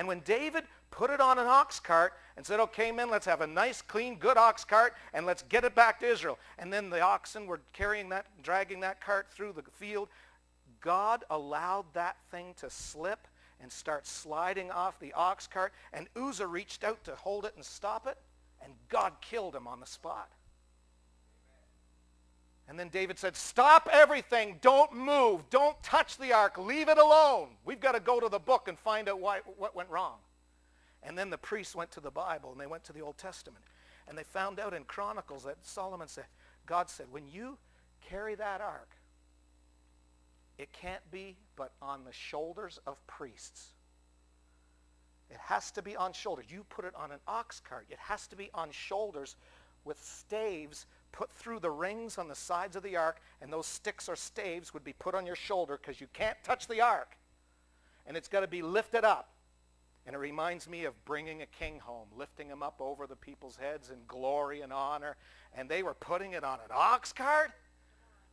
And when David put it on an ox cart and said, okay, men, let's have a nice, clean, good ox cart, and let's get it back to Israel. And then the oxen were carrying that, dragging that cart through the field. God allowed that thing to slip and start sliding off the ox cart. And Uzzah reached out to hold it and stop it. And God killed him on the spot. And then David said, stop everything. Don't move. Don't touch the ark. Leave it alone. We've got to go to the book and find out what went wrong. And then the priests went to the Bible and they went to the Old Testament. And they found out in Chronicles that Solomon said, God said, when you carry that ark, it can't be but on the shoulders of priests. It has to be on shoulders. You put it on an ox cart. It has to be on shoulders with staves put through the rings on the sides of the ark, and those sticks or staves would be put on your shoulder because you can't touch the ark. And it's got to be lifted up. And it reminds me of bringing a king home, lifting him up over the people's heads in glory and honor. And they were putting it on an ox cart?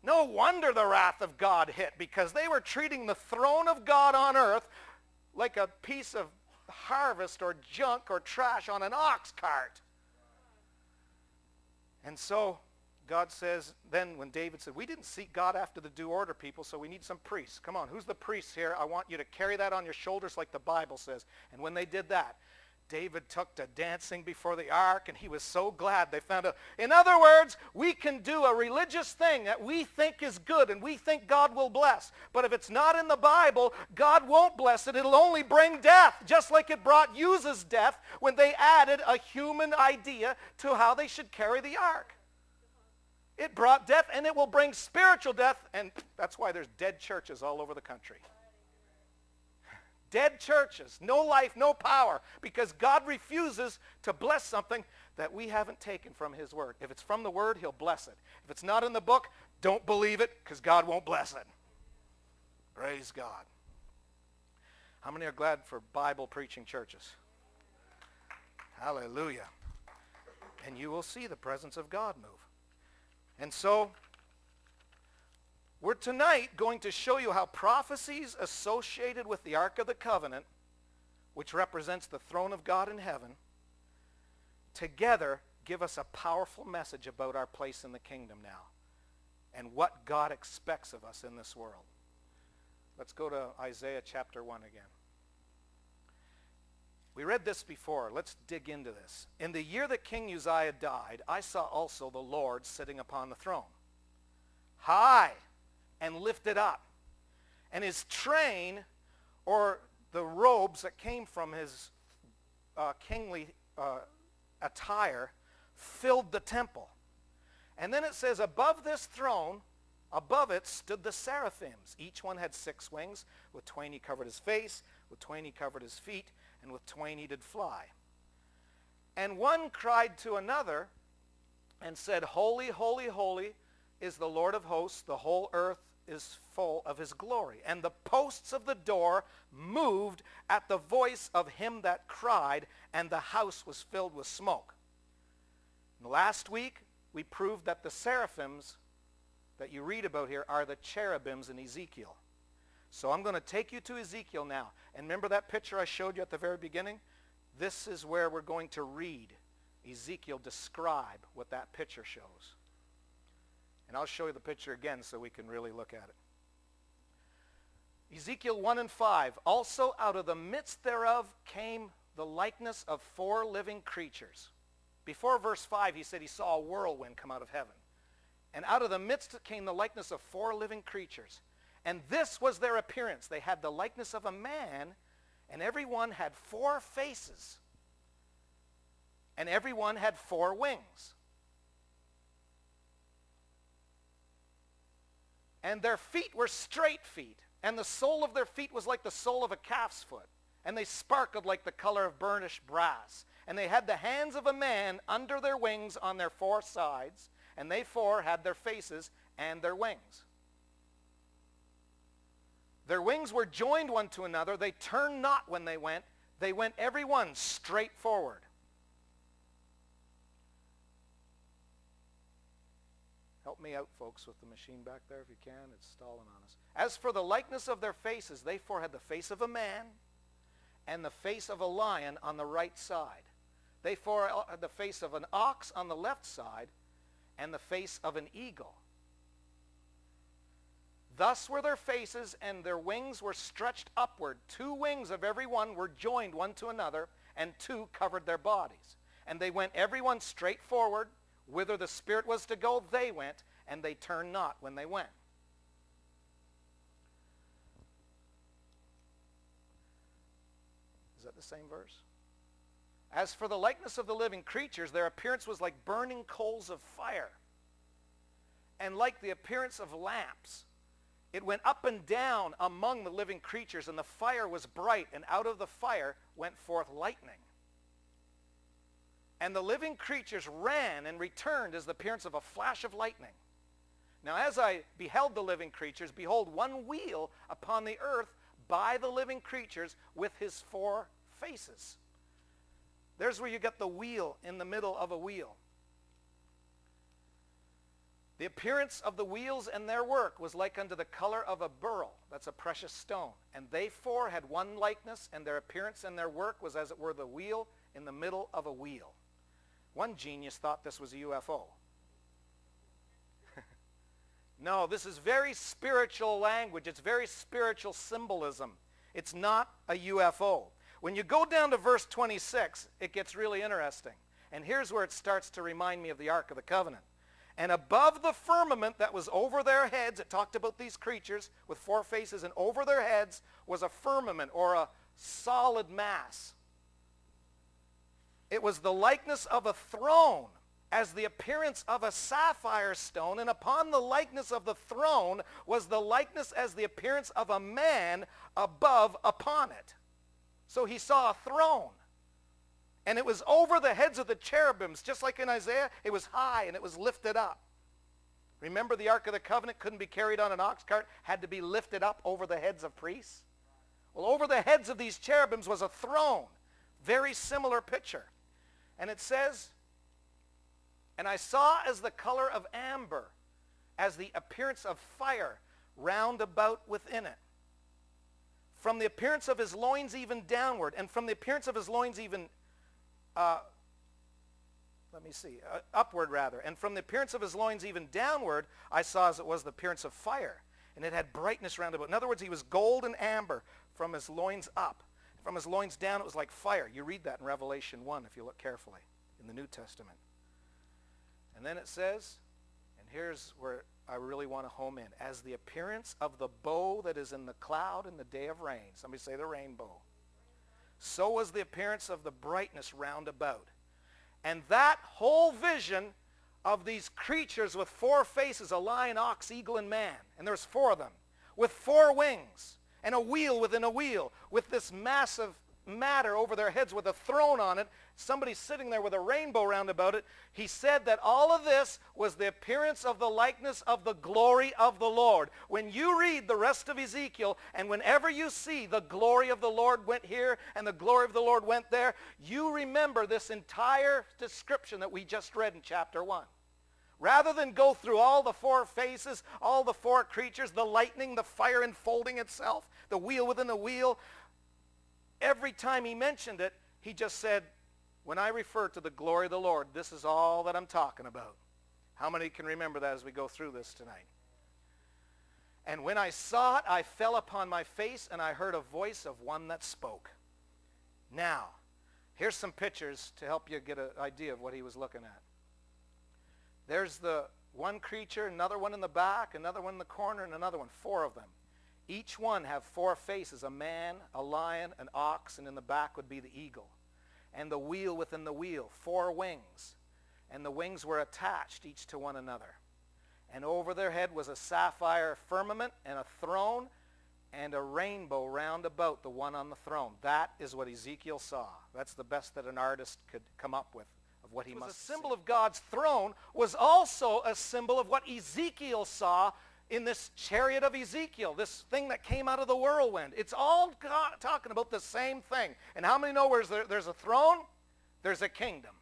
No wonder the wrath of God hit, because they were treating the throne of God on earth like a piece of harvest or junk or trash on an ox cart. And so God says, then when David said, we didn't seek God after the due order, people, so we need some priests. Come on, who's the priest here? I want you to carry that on your shoulders like the Bible says. And when they did that, David took to dancing before the ark, and he was so glad they found out. In other words, we can do a religious thing that we think is good and we think God will bless. But if it's not in the Bible, God won't bless it. It'll only bring death, just like it brought Uzzah's death when they added a human idea to how they should carry the ark. It brought death, and it will bring spiritual death, and that's why there's dead churches all over the country. Dead churches, no life, no power, because God refuses to bless something that we haven't taken from his word. If it's from the word, he'll bless it. If it's not in the book, don't believe it, because God won't bless it. Praise God. How many are glad for Bible preaching churches? Hallelujah. And you will see the presence of God move. And so, we're tonight going to show you how prophecies associated with the Ark of the Covenant, which represents the throne of God in heaven, together give us a powerful message about our place in the kingdom now and what God expects of us in this world. Let's go to Isaiah chapter 1 again. We read this before. Let's dig into this. In the year that King Uzziah died, I saw also the Lord sitting upon the throne, high and lifted up, and his train, or the robes that came from his kingly attire, filled the temple. And then it says, above this throne, above it stood the seraphims. Each one had 6 wings. With twain he covered his face, with twain he covered his feet, and with twain he did fly. And one cried to another and said, holy, holy, holy is the Lord of hosts. The whole earth is full of his glory. And the posts of the door moved at the voice of him that cried, and the house was filled with smoke. And last week, we proved that the seraphims that you read about here are the cherubims in Ezekiel. So I'm going to take you to Ezekiel now. And remember that picture I showed you at the very beginning? This is where we're going to read Ezekiel describe what that picture shows. And I'll show you the picture again so we can really look at it. Ezekiel 1 and 5, also out of the midst thereof came the likeness of 4 living creatures. Before verse 5, he said he saw a whirlwind come out of heaven. And out of the midst came the likeness of 4 living creatures. And this was their appearance. They had the likeness of a man, and every one had 4 faces. And every one had 4 wings. And their feet were straight feet, and the sole of their feet was like the sole of a calf's foot. And they sparkled like the color of burnished brass. And they had the hands of a man under their wings on their 4 sides, and they 4 had their faces and their wings. Their wings were joined one to another. They turned not when they went. They went every one straight forward. Help me out, folks, with the machine back there if you can. It's stalling on us. As for the likeness of their faces, they 4 had the face of a man, and the face of a lion on the right side. They four, the face of an ox on the left side, and the face of an eagle. Thus were their faces, and their wings were stretched upward. 2 wings of every one were joined one to another, and 2 covered their bodies. And they went every one straight forward. Whither the Spirit was to go, they went, and they turned not when they went. Is that the same verse? As for the likeness of the living creatures, their appearance was like burning coals of fire, and like the appearance of lamps. It went up and down among the living creatures, and the fire was bright, and out of the fire went forth lightning. And the living creatures ran and returned as the appearance of a flash of lightning. Now as I beheld the living creatures, behold, one wheel upon the earth by the living creatures with his 4 faces. There's where you get the wheel in the middle of a wheel. The appearance of the wheels and their work was like unto the color of a beryl. That's a precious stone. And they 4 had one likeness, and their appearance and their work was as it were the wheel in the middle of a wheel. One genius thought this was a UFO. No, this is very spiritual language. It's very spiritual symbolism. It's not a UFO. When you go down to verse 26, it gets really interesting. And here's where it starts to remind me of the Ark of the Covenant. And above the firmament that was over their heads, it talked about these creatures with 4 faces, and over their heads was a firmament, or a solid mass. It was the likeness of a throne, as the appearance of a sapphire stone, and upon the likeness of the throne was the likeness as the appearance of a man above upon it. So he saw a throne, and it was over the heads of the cherubims, just like in Isaiah. It was high and it was lifted up. Remember, the Ark of the Covenant couldn't be carried on an ox cart, had to be lifted up over the heads of priests. Well, over the heads of these cherubims was a throne. Very similar picture. And it says, and I saw as the color of amber, as the appearance of fire round about within it. From the appearance of his loins even downward, and from the appearance of his loins even, upward rather, and from the appearance of his loins even downward, I saw as it was the appearance of fire, and it had brightness round about. In other words, he was gold and amber from his loins up. From his loins down, it was like fire. You read that in Revelation 1 if you look carefully in the New Testament. And then it says, and here's where I really want to home in, as the appearance of the bow that is in the cloud in the day of rain. Somebody say the rainbow. So was the appearance of the brightness round about. And that whole vision of these creatures with 4 faces, a lion, ox, eagle, and man, and there's 4 of them, with 4 wings, and a wheel within a wheel, with this massive matter over their heads with a throne on it, somebody sitting there with a rainbow round about it. He said that all of this was the appearance of the likeness of the glory of the Lord. When you read the rest of Ezekiel, and whenever you see the glory of the Lord went here and the glory of the Lord went there, you remember this entire description that we just read in chapter 1. Rather than go through all the 4 faces, all the 4 creatures, the lightning, the fire enfolding itself, the wheel within the wheel, every time he mentioned it, he just said, when I refer to the glory of the Lord, this is all that I'm talking about. How many can remember that as we go through this tonight? And when I saw it, I fell upon my face, and I heard a voice of one that spoke. Now, here's some pictures to help you get an idea of what he was looking at. There's the one creature, another one in the back, another one in the corner, and another one, 4 of them. Each one have 4 faces, a man, a lion, an ox, and in the back would be the eagle. And the wheel within the wheel, 4 wings. And the wings were attached each to one another. And over their head was a sapphire firmament and a throne and a rainbow round about the one on the throne. That is what Ezekiel saw. That's the best that an artist could come up with of what he must see. The symbol of God's throne was also a symbol of what Ezekiel saw in this chariot of Ezekiel, this thing that came out of the whirlwind. It's all talking about the same thing. And how many know where there's a throne, there's a kingdom?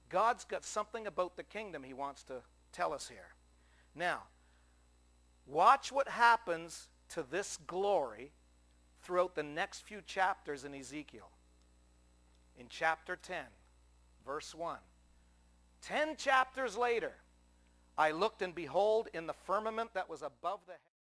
God's got something about the kingdom he wants to tell us here. Now, watch what happens to this glory throughout the next few chapters in Ezekiel. In chapter 10, verse 1. 10 chapters later, I looked, and behold, in the firmament that was above the heavens,